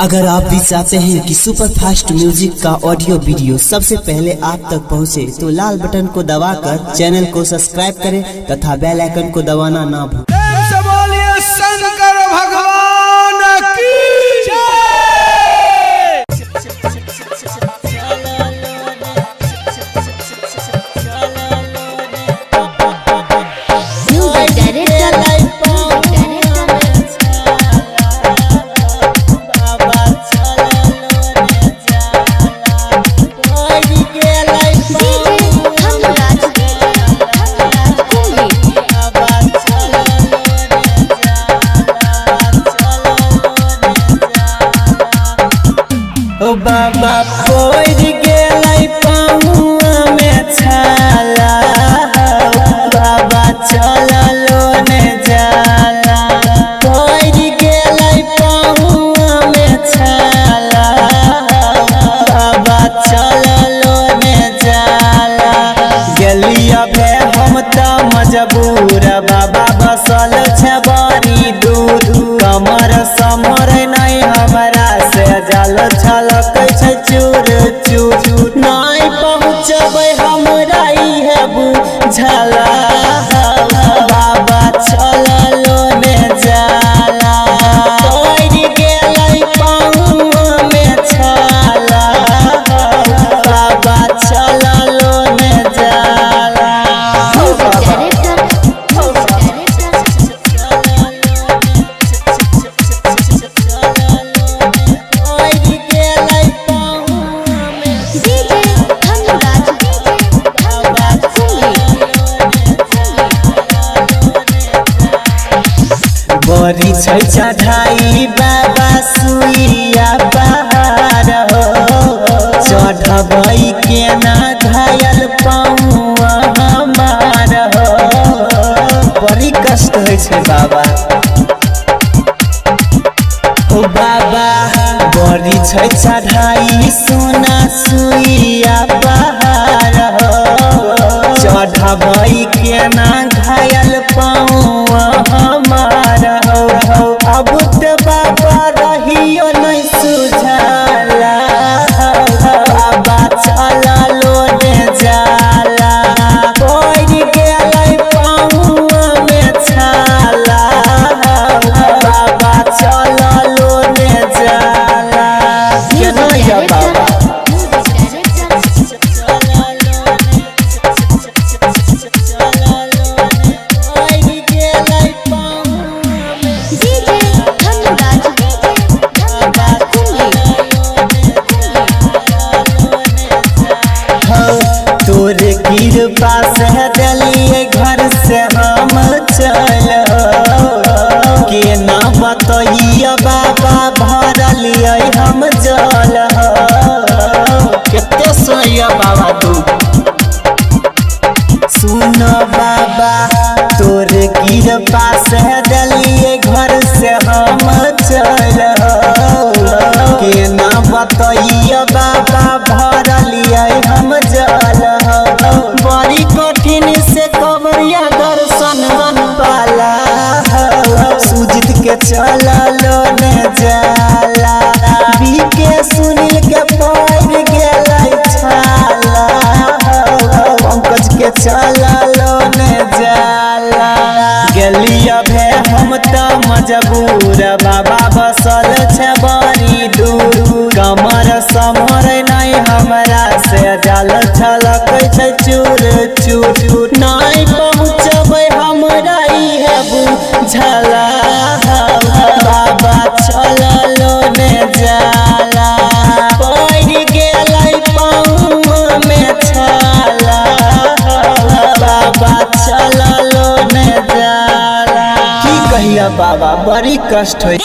अगर आप भी चाहते हैं कि सुपर फास्ट म्यूजिक का ऑडियो वीडियो सबसे पहले आप तक पहुंचे, तो लाल बटन को दबाकर चैनल को सब्सक्राइब करें तथा बेल आइकन को दबाना ना भूलें। शंकर भगवान की ओ बाबा पोर गेलै पहुआ में छाला, बाबा चललो ने जाला। पोर गेलै पहुआ में छाला, बाबा चललो ने जाला। गेलिया बे हम त मजबूर, बाबा बसल छै बड़ी दूर। कमर समर नहीं हमरा से जल छलक छै चूर चूर। नहीं पहुँचबै हमरा इहे बुझला, बाबा चललो ने जाला। पड़ गेलै पहुआ में छाला, बाबा चललो ने जाला। बड़ी छै चढ़ाई बाबा सुइया पहाड़ हो, चढ़बै केना घायल पहुआ हमार हो। बड़ी कष्ट होइ छै बाबा। ओ बाबा बड़ी छै चढ़ाई सोना सुइया पहाड़ हो, चढ़बै केना घायल पहुआ हमार हो। अब तो बाबा रहियो नहीं सुझाला, बाबा चललो ने जाला। पड़ गेलै पहुआ में छाला, बाबा चललो ने जाला। केना या बाबा तोरे कृपा से दिलिए घर से हम चल, केना बतैया बाबा भरलिए हम जल। केते सोया बाबा तू सुन बाबा, तोरे कृपा से दिलिए घर से हम चल, केना बतैया बाबा भरलिए हम जल। बड़ी कठिन से कबरिया दर्शन बन पाला, सुजित के चललो ने जाला। बीके सुनील के पड़ गेलै छाला, पंकज के चललो ने जाला। गेलिया भे हम त मजबूर, बाबा बसल छै बड़ी दूर। कमर समर नहीं हमरा से जल छलक छै चूर चूर। नहीं पहुँचबै हमरा इहे बुझला, बाबा चललो ने जाला। पड़ गेलै पहुआ में छाला, बाबा चललो ने जाला। की कहिया बाबा बड़ी कष्ट होइ।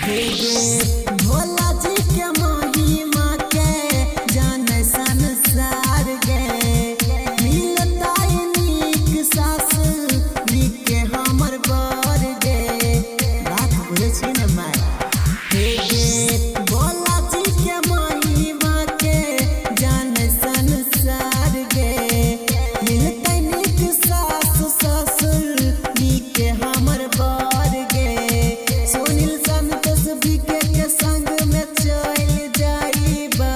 भोला जी के महिमा के जाने संसार गे, मिलता नीक सास नीक के हमर बर गे। बात बोले छी न माय भोला जी के महिमा के जाने संसार गे, मिलता नीक सास ससुर नीक के हमर बर गे। सुनील संतोष बीके के संग में चल जाइबा,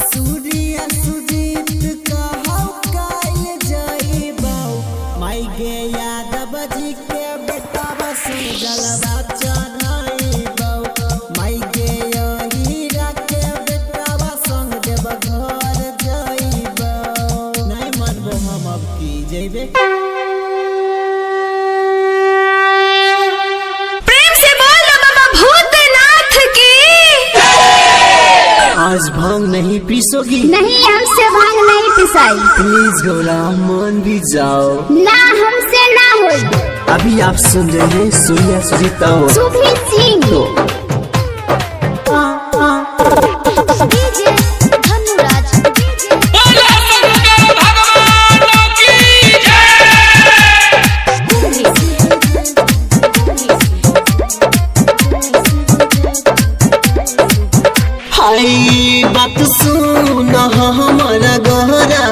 सूर्य सुजीत कहौ काल जाइबा। माई गे यादव जी के बेटा बस जलवा चढ़ाइबा, माई गे हीरा के बेटा बस संग देव घर जाइबा। नहीं मानबो हम अब की जइबे। आज भांग नहीं पीसोगी? नहीं, हमसे भांग नहीं पिसाई। प्लीज गौरा मान भी जाओ ना, हमसे ना हो। अभी आप सुन रहे हैं सूर्या सुजीता सुभी सिंह बात सुन हमारा गहरा,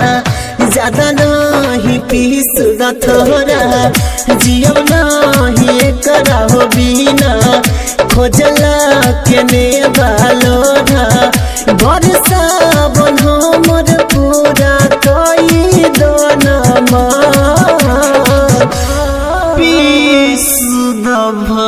ज्यादा नहीं पीस थोड़ा, जियो नहीं करा हो बिना, खोजला के ने बालोरा। भरसा बन हमर पूरा कई दोना पीस दभा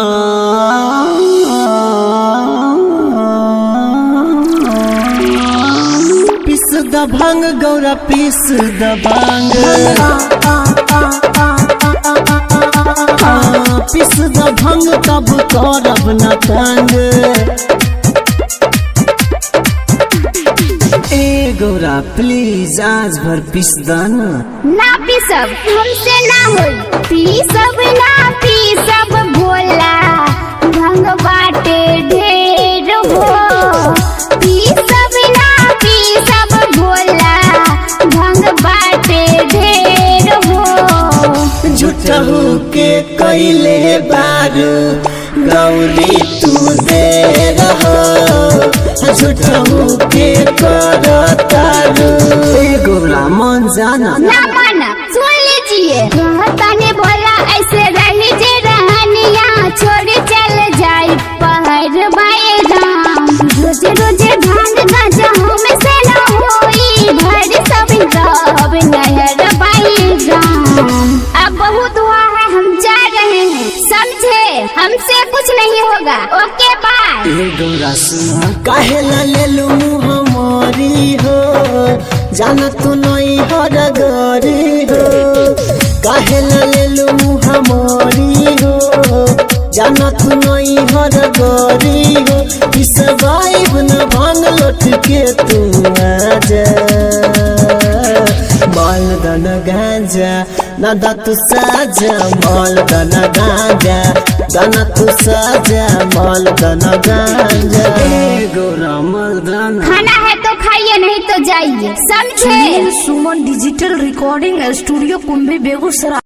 भांग गौरा पीस द भांग, पीस द भांग तब करब न तंग। ए गौरा प्लीज आज भर पीस दाना। ना पीसब, हमसे ना हो। पीसब ना पीसब भोला, भांग बाटे ढेर हो। पीसब ना पीसब भोला, भांग बाटे ढेर हो। झूठहू के कैले बारू गौरी तू दे रहो, झूठहू के करतारू। ए गौरा मान जाना। ना माना, सुन लीजिए। कहता ने बोला ऐसे रही जे रहनिया, छोड़ चल जाई पहर बाए राम। रोज रोज भांग गाजा हमसे न होई, भर सब रब नहर बाई राम। अब बहुत हुआ है, हम जा रहे हैं, समझे? हमसे कुछ नहीं होगा। ओके बाय। ए गौरा सुना, काहे ला लेलू हमारी हो, जाना तू नहीं हर गरी हो। काहे ला लेलू हमारी हो, जाना तू नहीं हर गरी हो। इस वाइब न भांग लौट के तू आजा, माल दन गांजा ना दा तू साजा, माल दन गांजा गाना तू साजा, माल दन गांजा। ए गौरा माल दन खाना है तो खाइए, नहीं तो जाइए, समझे? सुमन डिजिटल रिकॉर्डिंग स्टूडियो कुंभी बेगूसराय।